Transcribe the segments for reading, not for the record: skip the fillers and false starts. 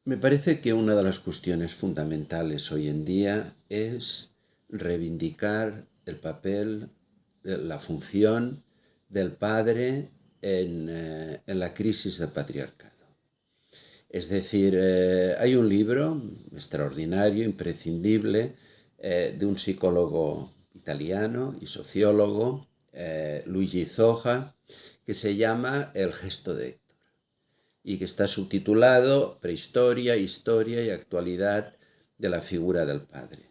Me parece que una de las cuestiones fundamentales hoy en día es reivindicar el papel, la función del padre en la crisis del patriarcado. Es decir, hay un libro extraordinario, imprescindible, de un psicólogo italiano y sociólogo, Luigi Zoja, que se llama El gesto de Héctor y que está subtitulado Prehistoria, Historia y Actualidad de la figura del padre.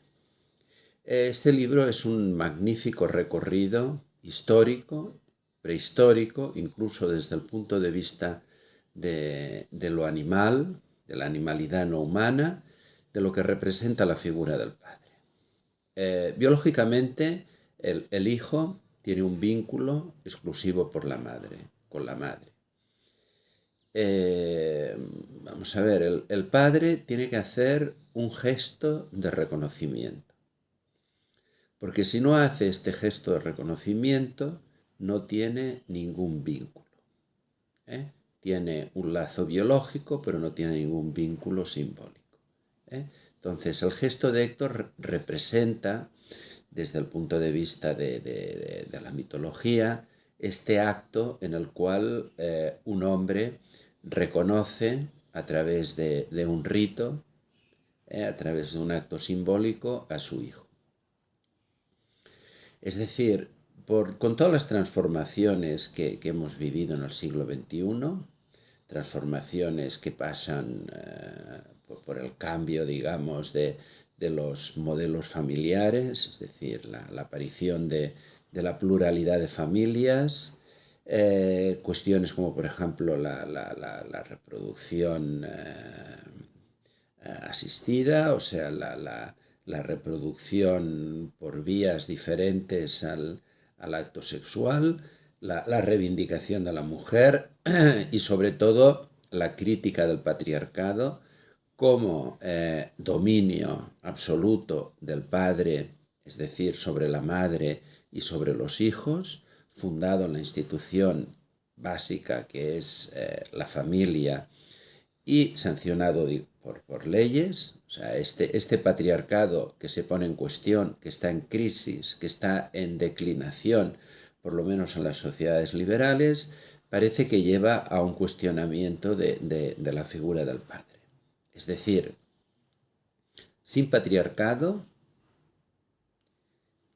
Este libro es un magnífico recorrido histórico, prehistórico, incluso desde el punto de vista de lo animal, de la animalidad no humana, de lo que representa la figura del padre. Biológicamente, el hijo tiene un vínculo exclusivo por la madre, con la madre. Vamos a ver, el padre tiene que hacer un gesto de reconocimiento, porque si no hace este gesto de reconocimiento, no tiene ningún vínculo. ¿eh? Tiene un lazo biológico, pero no tiene ningún vínculo simbólico. Entonces, el gesto de Héctor representa, desde el punto de vista de la mitología, este acto en el cual un hombre reconoce a través de un rito, a través de un acto simbólico, a su hijo. Es decir, con todas las transformaciones que hemos vivido en el siglo XXI, transformaciones que pasan por el cambio, digamos, de los modelos familiares, es decir, la aparición de la pluralidad de familias, cuestiones como, por ejemplo, la reproducción asistida, o sea, la reproducción por vías diferentes al acto sexual, la reivindicación de la mujer y sobre todo la crítica del patriarcado como dominio absoluto del padre, es decir, sobre la madre y sobre los hijos, fundado en la institución básica que es la familia y sancionado por leyes. O sea, este patriarcado que se pone en cuestión, que está en crisis, que está en declinación, por lo menos en las sociedades liberales, parece que lleva a un cuestionamiento de la figura del padre. Es decir, sin patriarcado,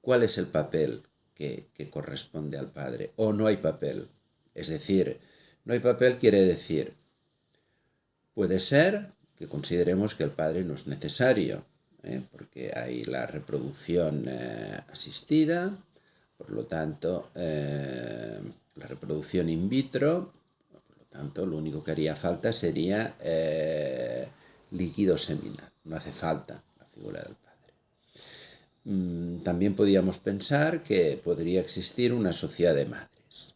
¿cuál es el papel que corresponde al padre? ¿O no hay papel? Es decir, no hay papel quiere decir, puede ser que consideremos que el padre no es necesario, porque hay la reproducción asistida, por lo tanto, la reproducción in vitro, por lo tanto, lo único que haría falta sería líquido seminal, no hace falta la figura del padre. También podríamos pensar que podría existir una sociedad de madres,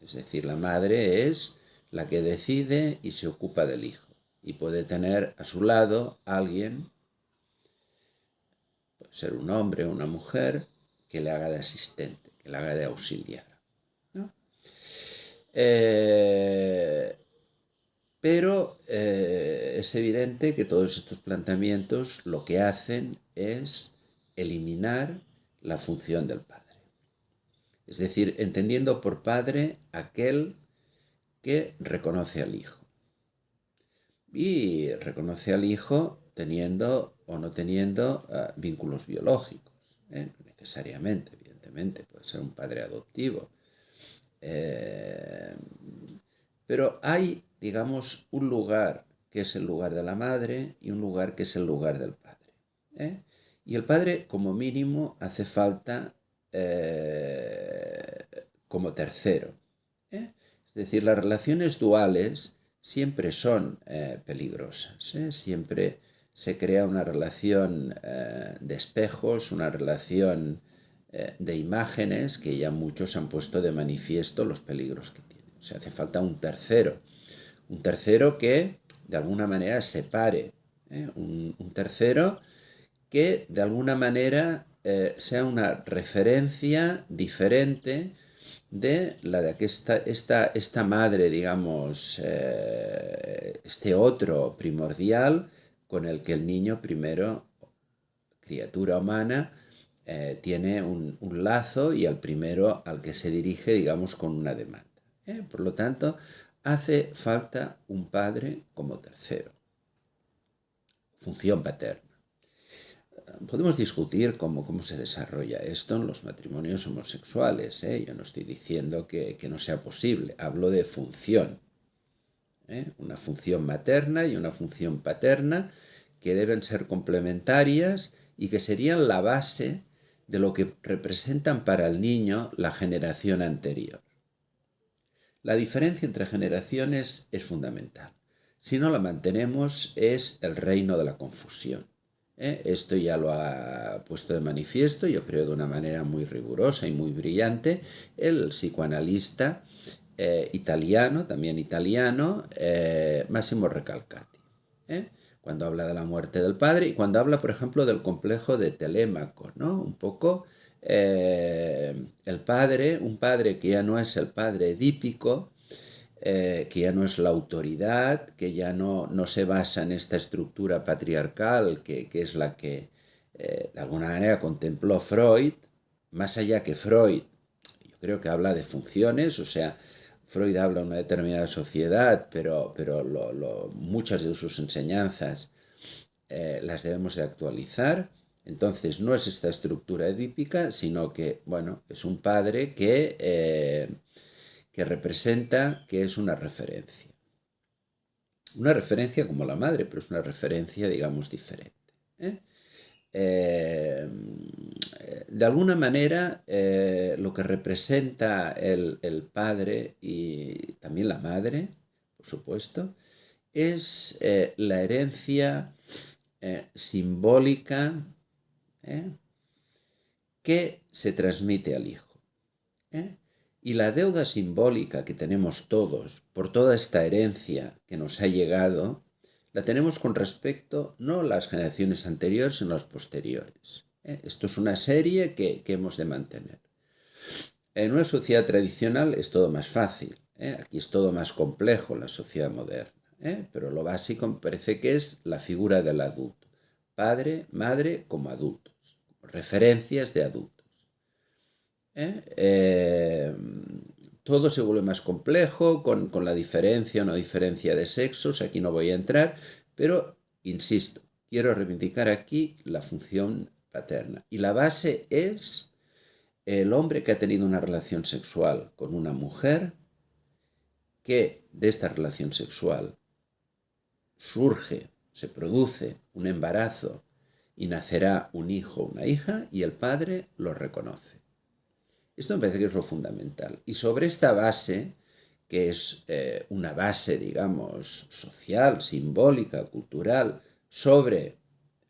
es decir, la madre es la que decide y se ocupa del hijo y puede tener a su lado a alguien, puede ser un hombre o una mujer, que le haga de asistente, que le haga de auxiliar, ¿no? Pero es evidente que todos estos planteamientos lo que hacen es eliminar la función del padre. Es decir, entendiendo por padre aquel que reconoce al hijo. Y reconoce al hijo teniendo o no teniendo vínculos biológicos. No necesariamente, evidentemente, puede ser un padre adoptivo. Pero hay, digamos, un lugar que es el lugar de la madre y un lugar que es el lugar del padre. Y el padre, como mínimo, hace falta como tercero. Es decir, las relaciones duales siempre son peligrosas. Siempre se crea una relación de espejos, una relación de imágenes que ya muchos han puesto de manifiesto los peligros que tiene. O sea, hace falta un tercero que de alguna manera separe, un tercero que de alguna manera sea una referencia diferente de la de que esta madre, digamos, este otro primordial con el que el niño primero, criatura humana, tiene un lazo y al primero al que se dirige, digamos, con una demanda. Por lo tanto, hace falta un padre como tercero. Función paterna. Podemos discutir cómo se desarrolla esto en los matrimonios homosexuales. Yo no estoy diciendo que no sea posible, hablo de función. Una función materna y una función paterna que deben ser complementarias y que serían la base de lo que representan para el niño la generación anterior. La diferencia entre generaciones es fundamental. Si no la mantenemos, es el reino de la confusión. Esto ya lo ha puesto de manifiesto, yo creo de una manera muy rigurosa y muy brillante, el psicoanalista italiano, Massimo Recalcati. Cuando habla de la muerte del padre y cuando habla, por ejemplo, del complejo de Telémaco, ¿no? Un poco el padre, un padre que ya no es el padre edípico, que ya no es la autoridad, que ya no se basa en esta estructura patriarcal que es la que de alguna manera contempló Freud, más allá que Freud, yo creo que habla de funciones, o sea, Freud habla de una determinada sociedad, pero muchas de sus enseñanzas las debemos de actualizar. Entonces no es esta estructura edípica, sino que, bueno, es un padre que representa, que es una referencia. Una referencia como la madre, pero es una referencia, digamos, diferente. De alguna manera, lo que representa el padre y también la madre, por supuesto, es la herencia simbólica que se transmite al hijo. Y la deuda simbólica que tenemos todos por toda esta herencia que nos ha llegado, la tenemos con respecto no a las generaciones anteriores, sino a las posteriores. Esto es una serie que hemos de mantener. En una sociedad tradicional es todo más fácil. Aquí es todo más complejo en la sociedad moderna. Pero lo básico me parece que es la figura del adulto. Padre, madre como adultos, referencias de adultos. Todo se vuelve más complejo con la diferencia o no diferencia de sexos, aquí no voy a entrar, pero insisto, quiero reivindicar aquí la función paterna. Y la base es el hombre que ha tenido una relación sexual con una mujer, que de esta relación sexual surge, se produce un embarazo y nacerá un hijo o una hija y el padre lo reconoce. Esto me parece que es lo fundamental. Y sobre esta base, que es una base, digamos, social, simbólica, cultural, sobre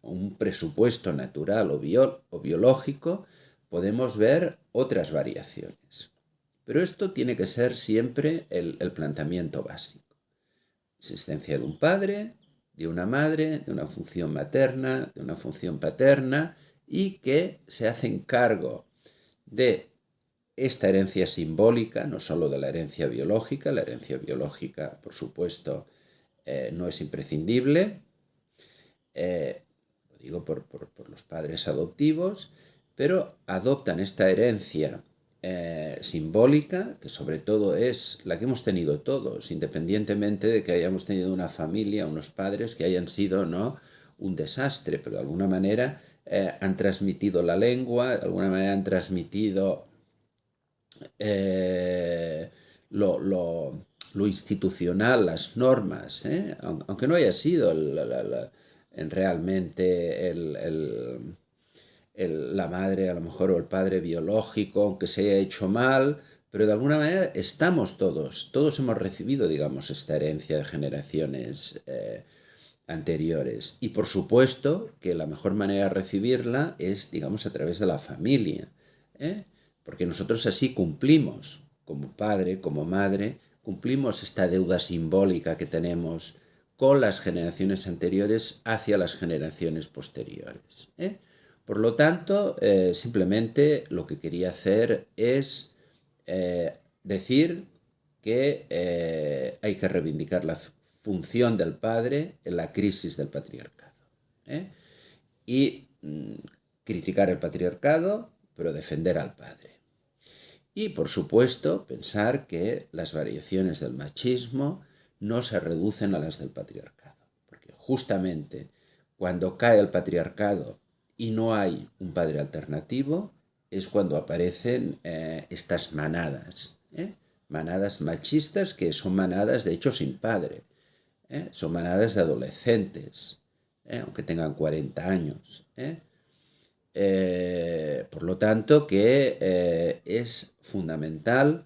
un presupuesto natural o biológico, podemos ver otras variaciones. Pero esto tiene que ser siempre el planteamiento básico. Existencia de un padre, de una madre, de una función materna, de una función paterna, y que se hacen cargo de esta herencia simbólica, no solo de la herencia biológica, por supuesto, no es imprescindible, lo digo por los padres adoptivos, pero adoptan esta herencia simbólica, que sobre todo es la que hemos tenido todos, independientemente de que hayamos tenido una familia, unos padres que hayan sido no un desastre, pero de alguna manera han transmitido la lengua, de alguna manera han transmitido lo institucional, las normas, aunque no haya sido realmente la madre a lo mejor o el padre biológico, aunque se haya hecho mal, pero de alguna manera estamos todos hemos recibido, digamos, esta herencia de generaciones anteriores. Y por supuesto que la mejor manera de recibirla es, digamos, a través de la familia, porque nosotros así cumplimos, como padre, como madre, cumplimos esta deuda simbólica que tenemos con las generaciones anteriores hacia las generaciones posteriores. Por lo tanto, simplemente lo que quería hacer es decir que hay que reivindicar la función del padre en la crisis del patriarcado. Y criticar el patriarcado, pero defender al padre. Y, por supuesto, pensar que las variaciones del machismo no se reducen a las del patriarcado. Porque justamente cuando cae el patriarcado y no hay un padre alternativo, es cuando aparecen estas manadas, manadas machistas, que son manadas, de hecho, sin padre. Son manadas de adolescentes, aunque tengan 40 años. Por lo tanto, que es fundamental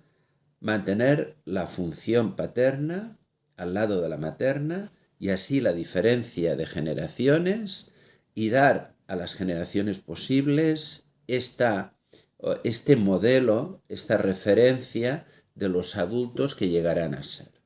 mantener la función paterna al lado de la materna y así la diferencia de generaciones y dar a las generaciones posibles este modelo, esta referencia de los adultos que llegarán a ser.